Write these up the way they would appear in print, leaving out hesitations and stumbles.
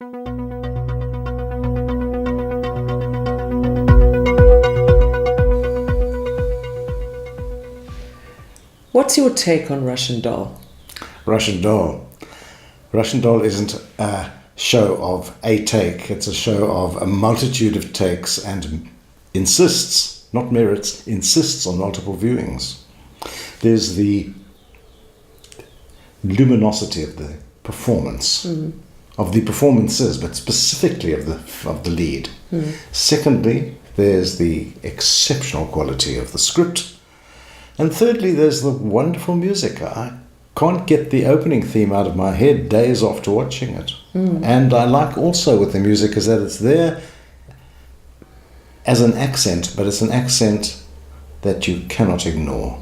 What's your take on Russian Doll? Russian Doll. Russian Doll isn't a show of a take. It's a show of a multitude of takes and insists, not merits, insists on multiple viewings. There's the luminosity of the performance, of the performances, but specifically of the lead. Secondly, there's the exceptional quality of the script. And thirdly, there's the wonderful music. I can't get the opening theme out of my head days after watching it. And I like also with the music is that it's there as an accent, but it's an accent that you cannot ignore.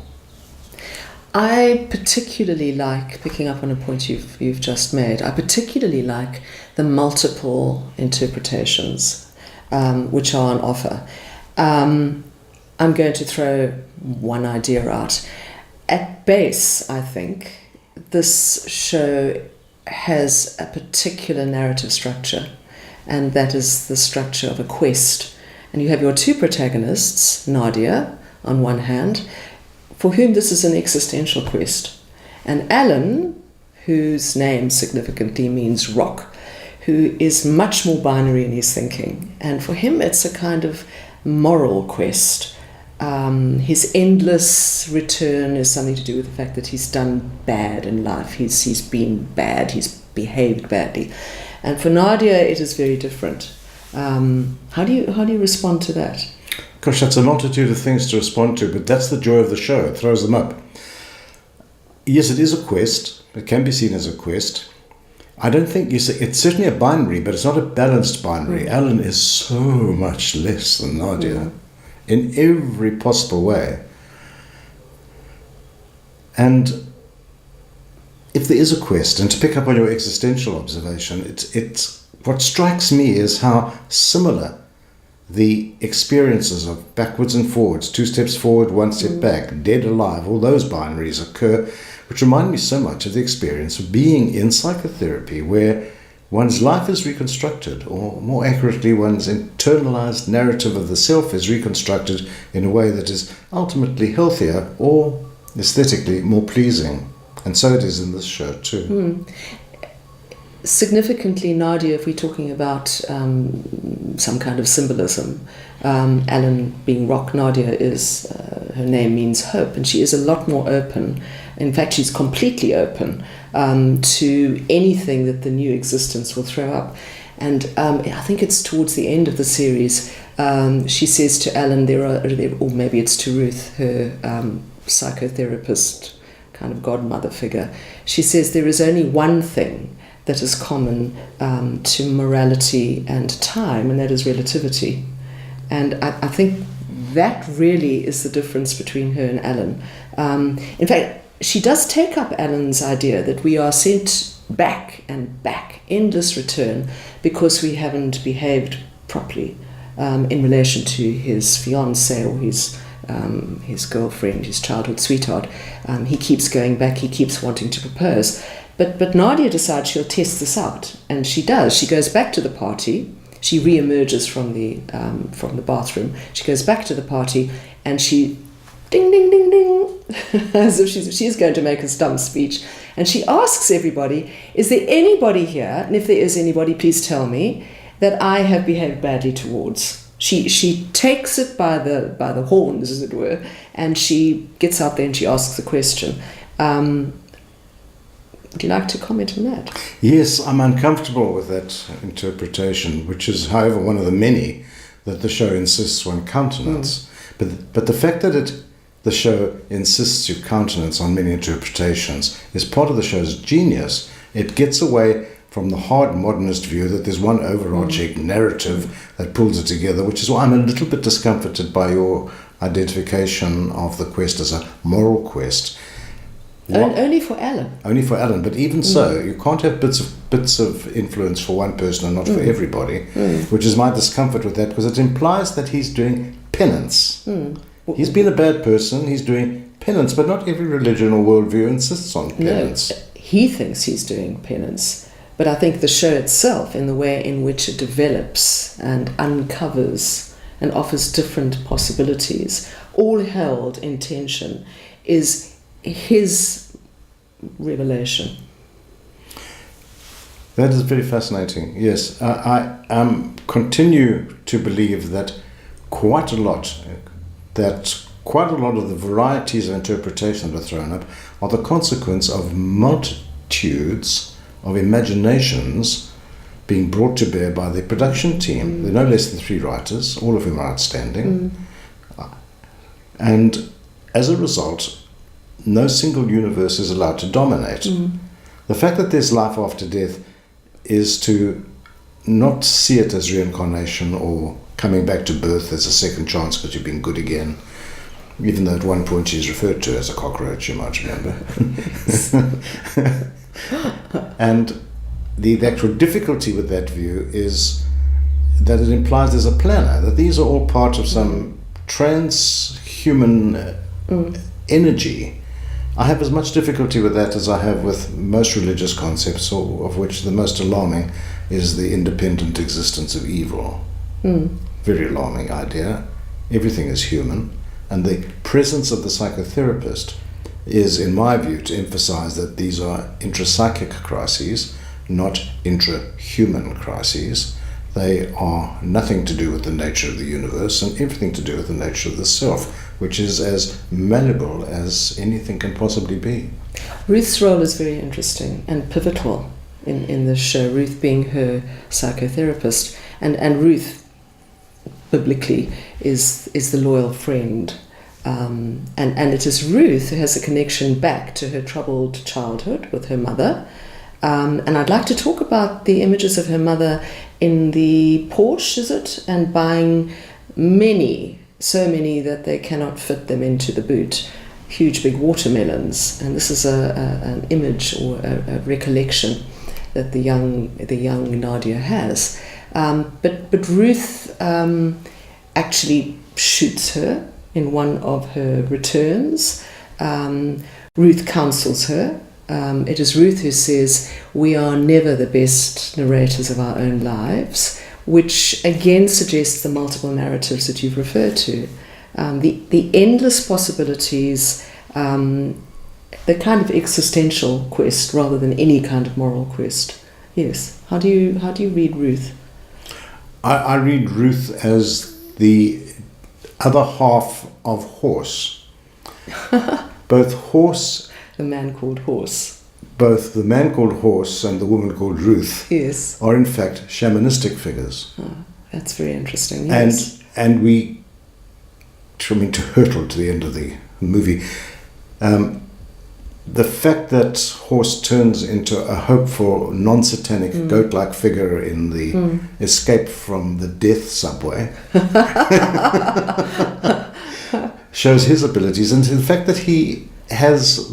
I particularly like, picking up on a point you've just made, I particularly like the multiple interpretations which are on offer. I'm going to throw one idea out. At base, I think, this show has a particular narrative structure, and that is the structure of a quest. And you have your two protagonists, Nadia, on one hand, for whom this is an existential quest, and Alan, whose name significantly means rock, who is much more binary in his thinking. And for him, it's a kind of moral quest. His endless return is something to do with the fact that he's done bad in life. He's been bad. He's behaved badly, and for Nadia, it is very different. How do you respond to that? Gosh, that's a multitude of things to respond to, but that's the joy of the show. It throws them up. Yes, it is a quest. It can be seen as a quest. I don't think it's certainly a binary, but it's not a balanced binary. Alan is so much less than Nadia. In every possible way. And if there is a quest, and to pick up on your existential observation, it's what strikes me is how similar the experiences of backwards and forwards, 2 steps forward, 1 step back, dead, alive, all those binaries occur, which remind me so much of the experience of being in psychotherapy, where one's life is reconstructed, or more accurately, one's internalized narrative of the self is reconstructed in a way that is ultimately healthier or aesthetically more pleasing. And so it is in this show too. Significantly, Nadia, if we're talking about some kind of symbolism, Alan being rock, Nadia is, her name means hope, and she is a lot more open. In fact, she's completely open to anything that the new existence will throw up. And I think it's towards the end of the series, she says to Alan, or maybe it's to Ruth, her psychotherapist, kind of godmother figure, she says there is only one thing that is common to morality and time, and that is relativity. And I think that really is the difference between her and Alan. In fact, she does take up Alan's idea that we are sent back and back, endless return, because we haven't behaved properly in relation to his fiancée or his girlfriend, his childhood sweetheart. He keeps going back, he keeps wanting to propose. But Nadia decides she'll test this out, and she does. She goes back to the party. She re-emerges from the bathroom. She goes back to the party, and she ding, ding, ding, ding, as if she's going to make a stump speech. And she asks everybody, is there anybody here, and if there is anybody, please tell me, that I have behaved badly towards? She takes it by the horns, as it were, and she gets out there and she asks the question. Would you like to comment on that? Yes, I'm uncomfortable with that interpretation, which is, however, one of the many that the show insists on countenance. But the fact that the show insists you countenance on many interpretations is part of the show's genius. It gets away from the hard modernist view that there's one overarching narrative that pulls it together, which is why I'm a little bit discomforted by your identification of the quest as a moral quest. Only for Alan. Only for Alan, but even so, you can't have bits of influence for one person and not for everybody, which is my discomfort with that, because it implies that he's doing penance. He's been a bad person, he's doing penance, but not every religion or worldview insists on penance. No, he thinks he's doing penance. But I think the show itself, in the way in which it develops and uncovers and offers different possibilities, all held in tension, is his revelation. That is very fascinating. Yes, I continue to believe that quite a lot of the varieties of interpretation that are thrown up are the consequence of multitudes of imaginations being brought to bear by the production team. There are no less than 3 writers, all of whom are outstanding. And as a result, no single universe is allowed to dominate. The fact that there's life after death is to not see it as reincarnation or coming back to birth as a second chance because you've been good again, even though at one point she's referred to as a cockroach, you might remember. And the actual difficulty with that view is that it implies there's a planner, that these are all part of some transhuman energy. I have as much difficulty with that as I have with most religious concepts, of which the most alarming is the independent existence of evil. Very alarming idea. Everything is human, and the presence of the psychotherapist is, in my view, to emphasize that these are intrapsychic crises, not intra-human crises. They are nothing to do with the nature of the universe and everything to do with the nature of the self, which is as malleable as anything can possibly be. Ruth's role is very interesting and pivotal in the show, Ruth being her psychotherapist. And Ruth, biblically, is the loyal friend. And it is Ruth who has a connection back to her troubled childhood with her mother. And I'd like to talk about the images of her mother in the Porsche, is it? And buying so many that they cannot fit them into the boot. Huge big watermelons. And this is an image or a recollection that the young Nadia has. But Ruth actually shoots her in one of her returns. Ruth counsels her. It is Ruth who says, "We are never the best narrators of our own lives," which again suggests the multiple narratives that you've referred to. The endless possibilities, the kind of existential quest rather than any kind of moral quest. Yes. How do you read Ruth? I read Ruth as the other half of Horse. Both Horse... The man called Horse. Both the man called Horse and the woman called Ruth, yes, are in fact shamanistic figures. Oh, that's very interesting. Yes. And we, to hurtle to the end of the movie, the fact that Horse turns into a hopeful, non-satanic, goat-like figure in the escape from the death subway shows his abilities, and the fact that he has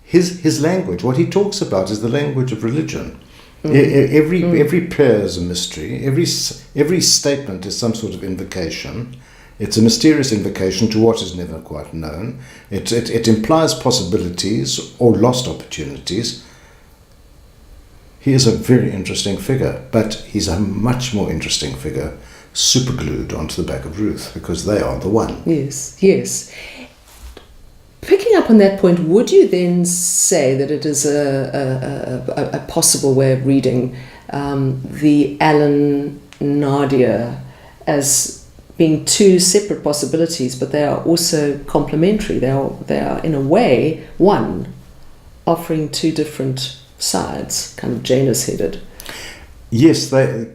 his language. What he talks about is the language of religion. Every prayer is a mystery. Every statement is some sort of invocation. It's a mysterious invocation to what is never quite known. It implies possibilities or lost opportunities. He is a very interesting figure, but he's a much more interesting figure superglued onto the back of Ruth, because they are the one. Yes. Picking up on that point, would you then say that it is a possible way of reading the Alan Nadia as being two separate possibilities, but they are also complementary? They are in a way one, offering two different sides, kind of Janus-headed. Yes, they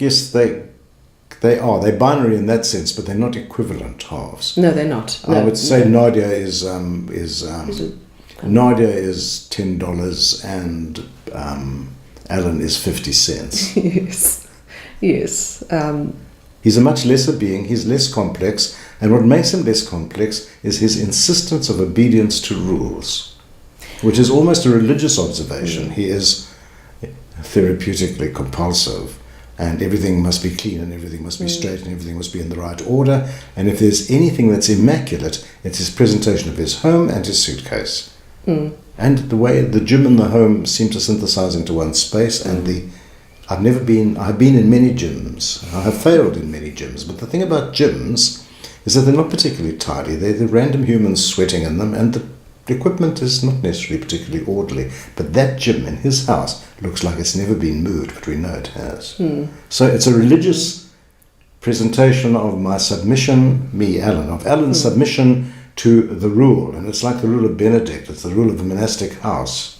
are. They're binary in that sense, but they're not equivalent halves. No, they're not. I would say Nadia is Nadia is $10 and Alan is 50 cents. Yes. He's a much lesser being. He's less complex, and what makes him less complex is his insistence of obedience to rules, which is almost a religious observation. He is therapeutically compulsive. And everything must be clean, and everything must be straight, and everything must be in the right order. And if there's anything that's immaculate, it's his presentation of his home and his suitcase. And the way the gym and the home seem to synthesize into one space, and I've been in many gyms. I have failed in many gyms, but the thing about gyms is that they're not particularly tidy. They're random humans sweating in them, and the equipment is not necessarily particularly orderly. But that gym in his house looks like it's never been moved, but we know it has. So it's a religious presentation of my submission, me, Alan, of Alan's submission to the rule. And it's like the rule of Benedict. It's the rule of the monastic house.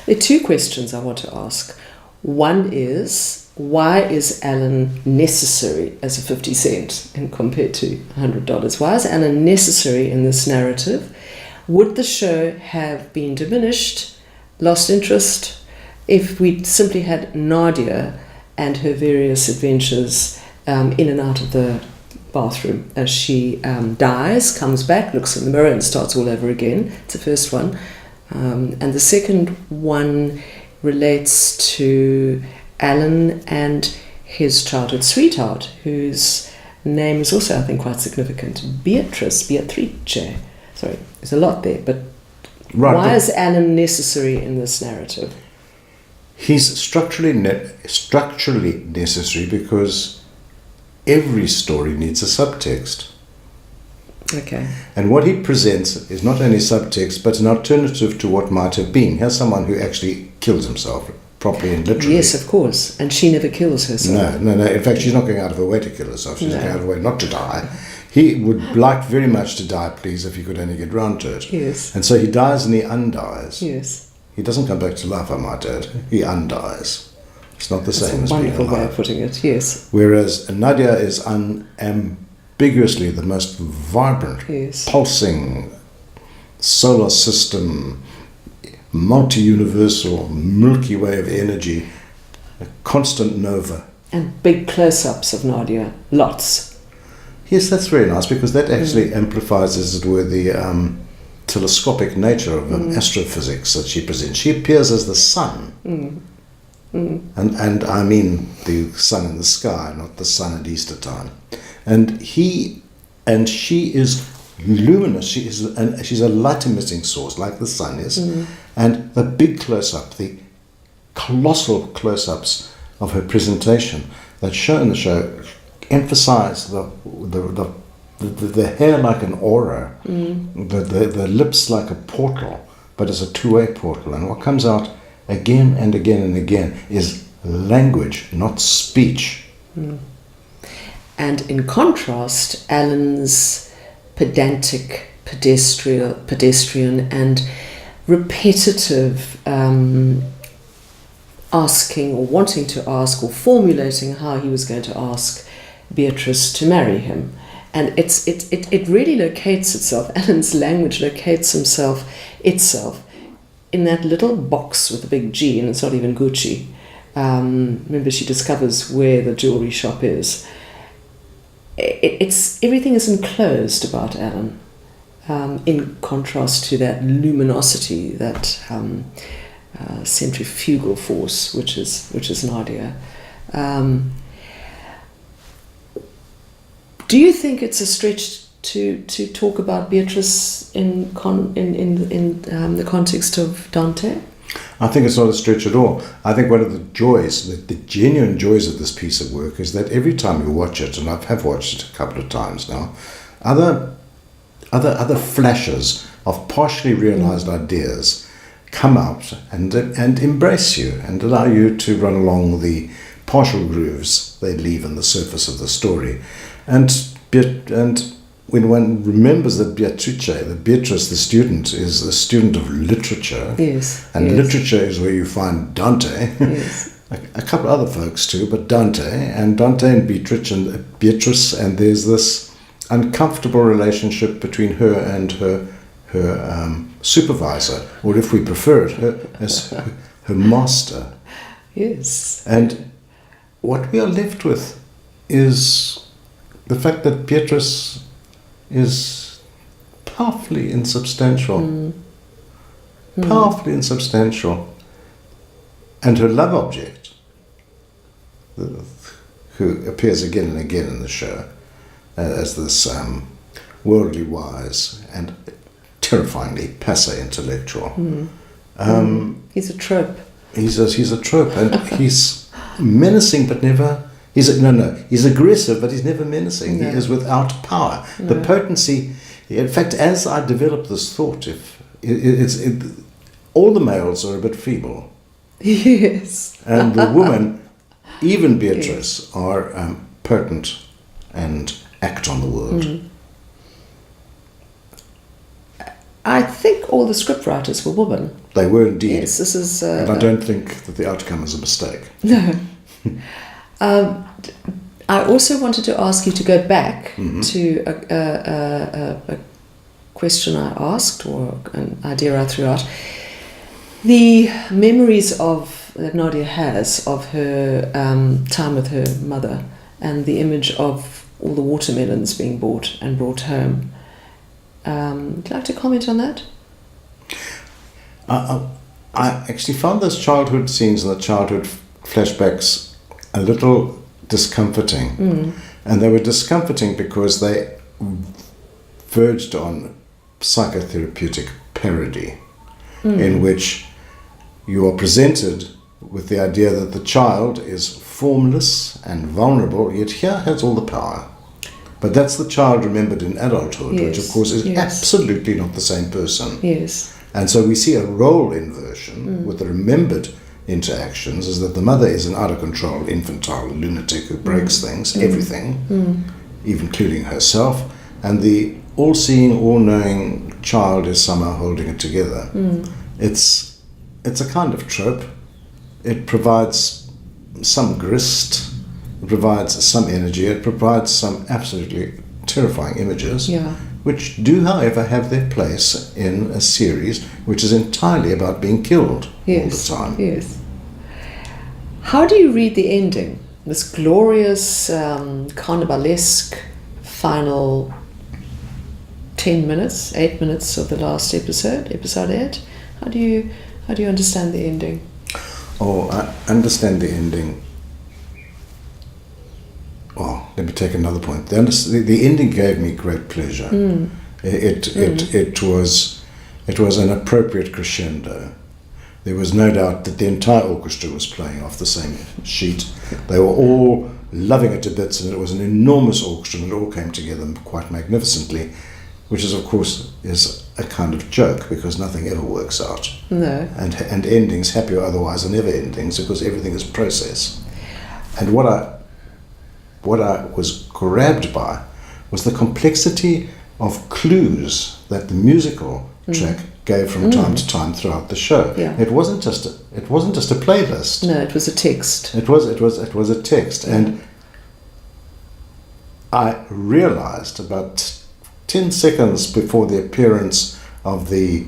There are two questions I want to ask. One is, why is Alan necessary as a 50 cent and compared to $100? Why is Alan necessary in this narrative? Would the show have been diminished, lost interest, if we simply had Nadia and her various adventures in and out of the bathroom as she dies, comes back, looks in the mirror and starts all over again? It's the first one. And the second one relates to Alan and his childhood sweetheart, whose name is also, I think, quite significant. Beatrice. Sorry, there's a lot there, but why is Alan necessary in this narrative? He's structurally necessary because every story needs a subtext. Okay. And what he presents is not only subtext, but an alternative to what might have been. Here's someone who actually kills himself, properly and literally. Yes, of course. And she never kills herself. No. In fact, she's not going out of her way to kill herself. She's going out of her way not to die. He would like very much to die, please, if he could only get round to it. Yes. And so he dies and he undies. Yes. He doesn't come back to life, I might add. He undies. It's not the same as being alive. That's a wonderful way of putting it, yes. Whereas Nadia is unambiguously the most vibrant, pulsing, solar system, multi-universal, Milky Way of energy, a constant nova. And big close-ups of Nadia, lots. Yes, that's very nice, because that actually amplifies, as it were, the telescopic nature of astrophysics that she presents. She appears as the sun. And I mean the sun in the sky, not the sun at Easter time. And she is luminous. She's a light emitting source, like the sun is. And the big close-up, the colossal close-ups of her presentation that show in the show emphasize the hair like an aura, the lips like a portal, but it's a two-way portal. And what comes out again and again and again is language, not speech. And in contrast, Alan's pedantic, pedestrian and repetitive asking or wanting to ask or formulating how he was going to ask Beatrice to marry him. And it really locates itself. Alan's language locates itself in that little box with a big G, and it's not even Gucci. Remember, she discovers where the jewelry shop is. Everything is enclosed about Alan, in contrast to that luminosity, that centrifugal force, which is Nadia. Do you think it's a stretch to talk about Beatrice in the context of Dante? I think it's not a stretch at all. I think one of the joys, the genuine joys of this piece of work, is that every time you watch it, and I have watched it a couple of times now, other flashes of partially realized ideas come out and embrace you and allow you to run along the partial grooves they leave in the surface of the story. And when one remembers that Beatrice, the student, is a student of literature, and literature is where you find Dante, a couple of other folks too, but Dante and Beatrice, and there's this uncomfortable relationship between her and her supervisor, or if we prefer it, her master. Yes. And what we are left with is the fact that Beatrice is powerfully insubstantial. Powerfully insubstantial. And her love object, who appears again and again in the show as this worldly wise and terrifyingly passe intellectual, He's a trope. He's a trope, and he's menacing, but never. He's aggressive, but he's never menacing. No. He is without power. No. The potency. In fact, as I developed this thought, all the males are a bit feeble, Yes. and the woman, even Beatrice, are potent and act on the world. Mm. I think all the scriptwriters were women. They were indeed. Yes, this is. And I don't think that the outcome is a mistake. No. I also wanted to ask you to go back to a question I asked, or an idea I threw out. The memories that Nadia has of her time with her mother, and the image of all the watermelons being bought and brought home. Would you like to comment on that? I actually found those childhood scenes and the childhood flashbacks a little discomforting. And they were discomforting because they verged on psychotherapeutic parody, in which you are presented with the idea that the child is formless and vulnerable, yet here has all the power. But that's the child remembered in adulthood, Yes, which of course is yes. absolutely not the same person. Yes. And so we see a role inversion with the remembered interactions, is that the mother is an out-of-control, infantile lunatic who breaks things, everything, even including herself, and the all-seeing, all-knowing child is somehow holding it together. It's a kind of trope. It provides some grist, it provides some energy, it provides some absolutely terrifying images, which do, however, have their place in a series which is entirely about being killed all the time. Yes. How do you read the ending? This glorious, carnivalesque final 8 minutes of the last episode 8. How do you understand the ending? Oh, I understand the ending. Oh, let me take another point. The ending gave me great pleasure. It was an appropriate crescendo. There was no doubt that the entire orchestra was playing off the same sheet. They were all loving it to bits, and it was an enormous orchestra, and it all came together quite magnificently, which is, of course, is a kind of joke, because nothing ever works out. No. And endings, happy or otherwise, are never endings, because everything is process. And what I was grabbed by was the complexity of clues that the musical track gave from time to time throughout the show. Yeah. It wasn't just a playlist. No, it was a text. It was a text, and I realized about 10 seconds before the appearance of the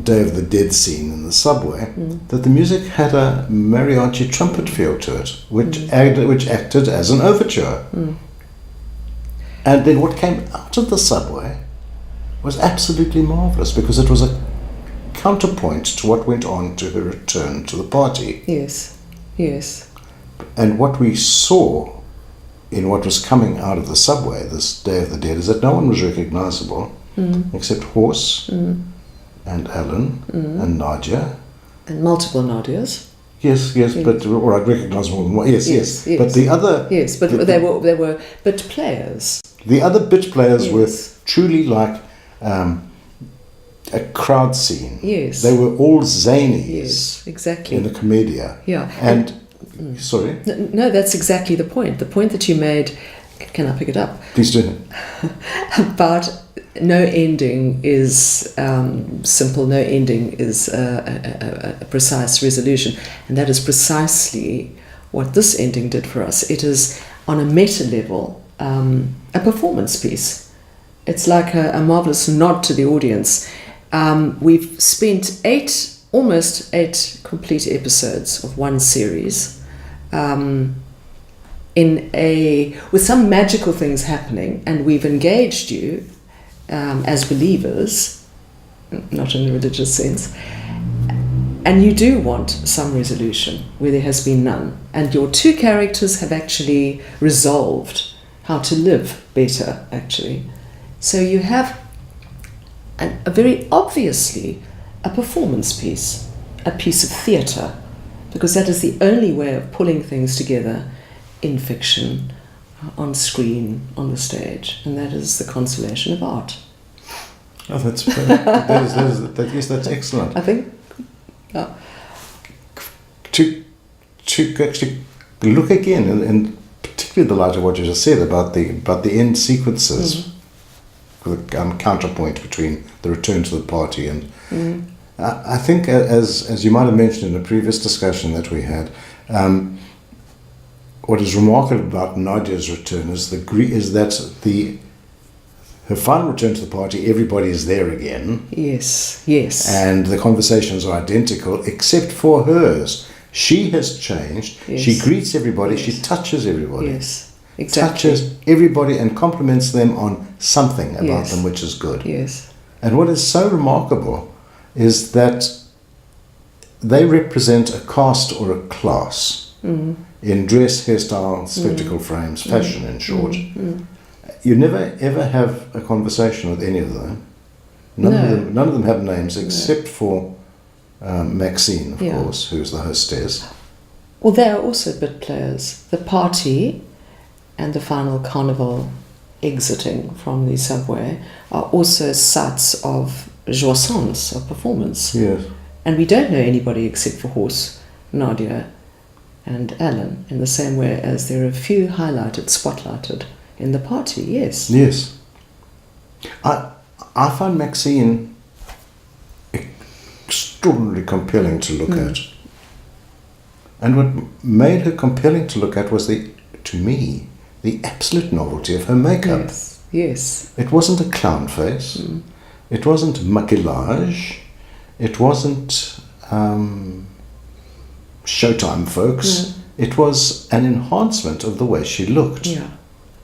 Day of the Dead scene in the subway that the music had a mariachi trumpet feel to it, which acted as an overture. And then what came out of the subway was absolutely marvelous, because it was a counterpoint to what went on to her return to the party. Yes. And what we saw in what was coming out of the subway this Day of the Dead is that no one was recognizable except Horse and Alan and Nadia. And multiple Nadias. Yes, but or I'd recognise more than one. Yes. But the other they were players. The other bit players were truly like a crowd scene. Yes. They were all zanies. Yes, exactly. In the commedia. Yeah. And sorry? No, that's exactly the point. The point that you made, can I pick it up? Please do. But no ending is simple. No ending is a precise resolution. And that is precisely what this ending did for us. It is, on a meta level, a performance piece. It's like a marvelous nod to the audience. We've spent almost eight complete episodes of one series with some magical things happening, and we've engaged you as believers, not in the religious sense, and you do want some resolution where there has been none, and your two characters have actually resolved how to live better, actually. So you have a very obviously a performance piece. a piece of theatre, because that is the only way of pulling things together in fiction, on screen, on the stage, and that is the consolation of art. Oh, that's that's excellent. I think. To actually look again, and particularly the light of what you just said about the end sequences, the counterpoint between the return to the party and I think as you might have mentioned in a previous discussion that we had, what is remarkable about Nadia's return is that her final return to the party, everybody is there again. Yes, yes. And the conversations are identical except for hers. She has changed. Yes. She greets everybody. Yes. She touches everybody. Yes, exactly. Touches everybody and compliments them on something about Yes. them which is good. Yes. And what is so remarkable is that they represent a caste or a class in dress, hairstyle, spectacle frames, fashion in short. You never ever have a conversation with any of them. None of them have names except for Maxine, of course, who's the hostess. Well, they are also bit players. The party and the final carnival exiting from the subway are also sites of jouissance, of performance. Yes. And we don't know anybody except for Horse, Nadia and Alan, in the same way as there are a few highlighted, spotlighted in the party, yes. Yes. I find Maxine extraordinarily compelling to look at. And what made her compelling to look at was to me, the absolute novelty of her makeup. Yes, yes. It wasn't a clown face. It wasn't maquillage. It wasn't Showtime folks. It was an enhancement of the way she looked. Yeah.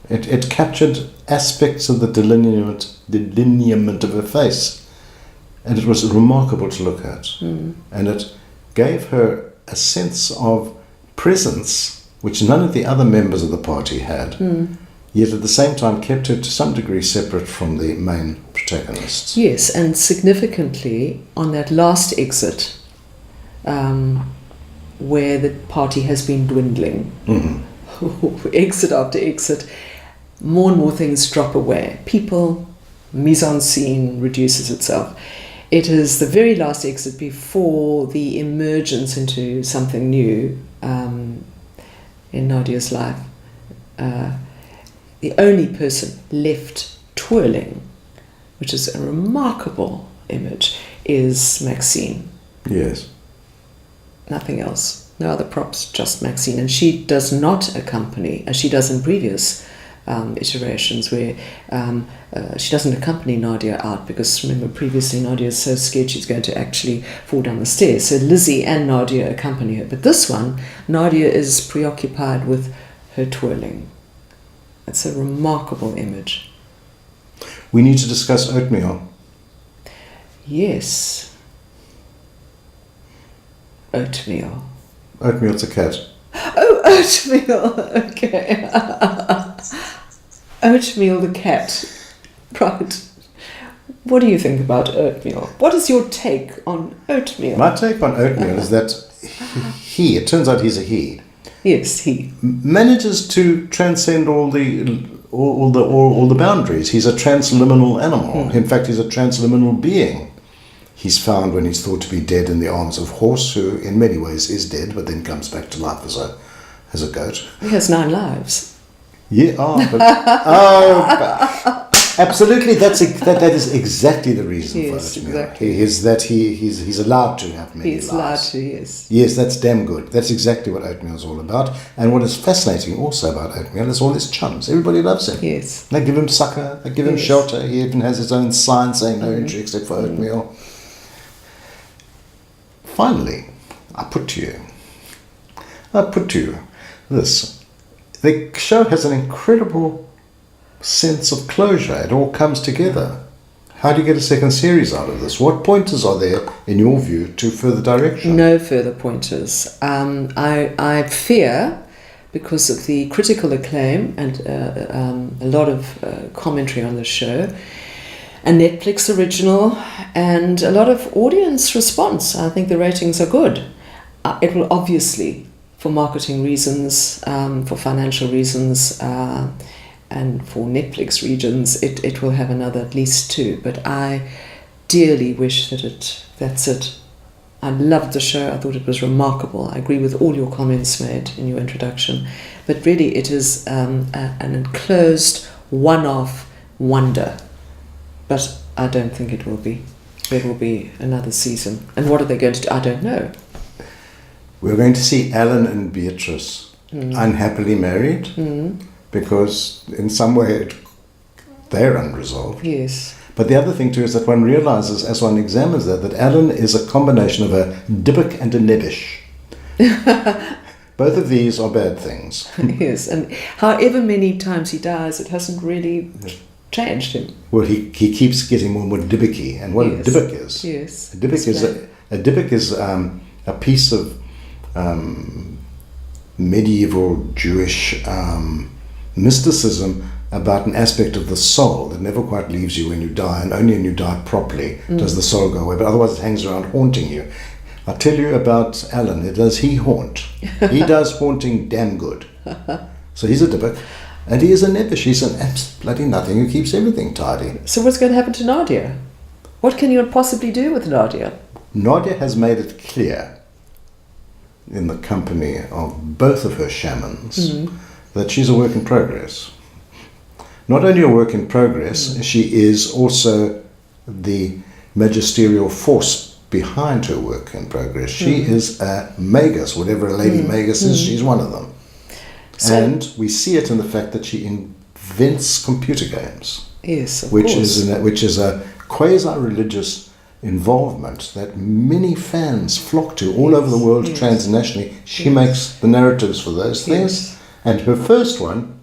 It captured aspects of the delineament of her face. And it was remarkable to look at. And it gave her a sense of presence which none of the other members of the party had, yet at the same time kept her to some degree separate from the main protagonists. Yes, and significantly on that last exit, where the party has been dwindling, exit after exit, more and more things drop away. People, mise-en-scene reduces itself. It is the very last exit before the emergence into something new in Nadia's life. The only person left twirling, which is a remarkable image, is Maxine. Yes. Nothing else. No other props, just Maxine. And she does not accompany, as she does in previous iterations, where she doesn't accompany Nadia out, because remember previously Nadia is so scared she's going to actually fall down the stairs. So Lizzie and Nadia accompany her. But this one, Nadia is preoccupied with her twirling. It's a remarkable image. We need to discuss oatmeal. Yes. Oatmeal. Oatmeal's a cat. Oh, Oatmeal. Okay. Oatmeal the cat. Right. What do you think about Oatmeal? What is your take on Oatmeal? My take on Oatmeal is that it turns out he's a he. Yes, he manages to transcend all the boundaries. He's a transliminal animal. In fact, he's a transliminal being. He's found when he's thought to be dead in the arms of Horse, who in many ways is dead, but then comes back to life as a goat. He has 9 lives. Yeah, absolutely. That is exactly the reason for Oatmeal. Exactly. He's allowed to have many lives. He's allowed to, yes. Yes, that's damn good. That's exactly what Oatmeal is all about. And what is fascinating also about Oatmeal is all his chums. Everybody loves him. Yes. They give him succor. They give him shelter. He even has his own sign saying no entry except for Oatmeal. Finally, I put to you this. The show has an incredible sense of closure. It all comes together. How do you get a second series out of this? What pointers are there, in your view, to further direction? No further pointers. I fear, because of the critical acclaim and a lot of commentary on the show, a Netflix original and a lot of audience response. I think the ratings are good. It will obviously, for marketing reasons, for financial reasons, and for Netflix reasons, it will have another at least 2. But I dearly wish that's it. I loved the show. I thought it was remarkable. I agree with all your comments made in your introduction. But really, it is an enclosed, one-off wonder. But I don't think it will be. There will be another season. And what are they going to do? I don't know. We're going to see Alan and Beatrice unhappily married because in some way they're unresolved. Yes. But the other thing too is that one realizes as one examines that Alan is a combination of a Dybbuk and a Nebbish. Both of these are bad things. Yes, and however many times he dies, it hasn't really changed him. Well, he keeps getting more and more Dybbuk-y. And what a Dybbuk is, yes, a Dybbuk is a piece of medieval Jewish mysticism about an aspect of the soul that never quite leaves you when you die, and only when you die properly does the soul go away, but otherwise it hangs around haunting you. I'll tell you about Alan. Does he haunt? He does haunting damn good. So he's a Dybbuk, and he is a Nebbish. He's an bloody nothing who keeps everything tidy. So what's going to happen to Nadia? What can you possibly do with Nadia? Nadia has made it clear in the company of both of her shamans that she's a work in progress. Not only a work in progress, she is also the magisterial force behind her work in progress. She is a magus, whatever a lady magus is, she's one of them. So, and we see it in the fact that she invents computer games. Yes, of which course. Which is a quasi-religious involvement that many fans flock to all over the world transnationally. She makes the narratives for those things. And her first one,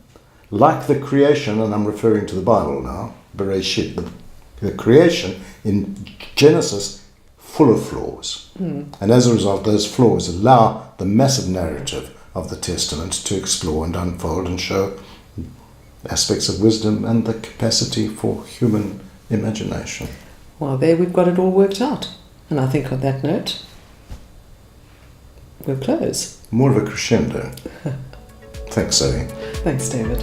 like the creation, and I'm referring to the Bible now, Bereshit, the creation in Genesis, full of flaws. And as a result, those flaws allow the massive narrative of the Testament to explore and unfold and show aspects of wisdom and the capacity for human imagination. Well, there we've got it all worked out. And I think on that note, we'll close. More of a crescendo. Thanks, Zoe. Thanks, David.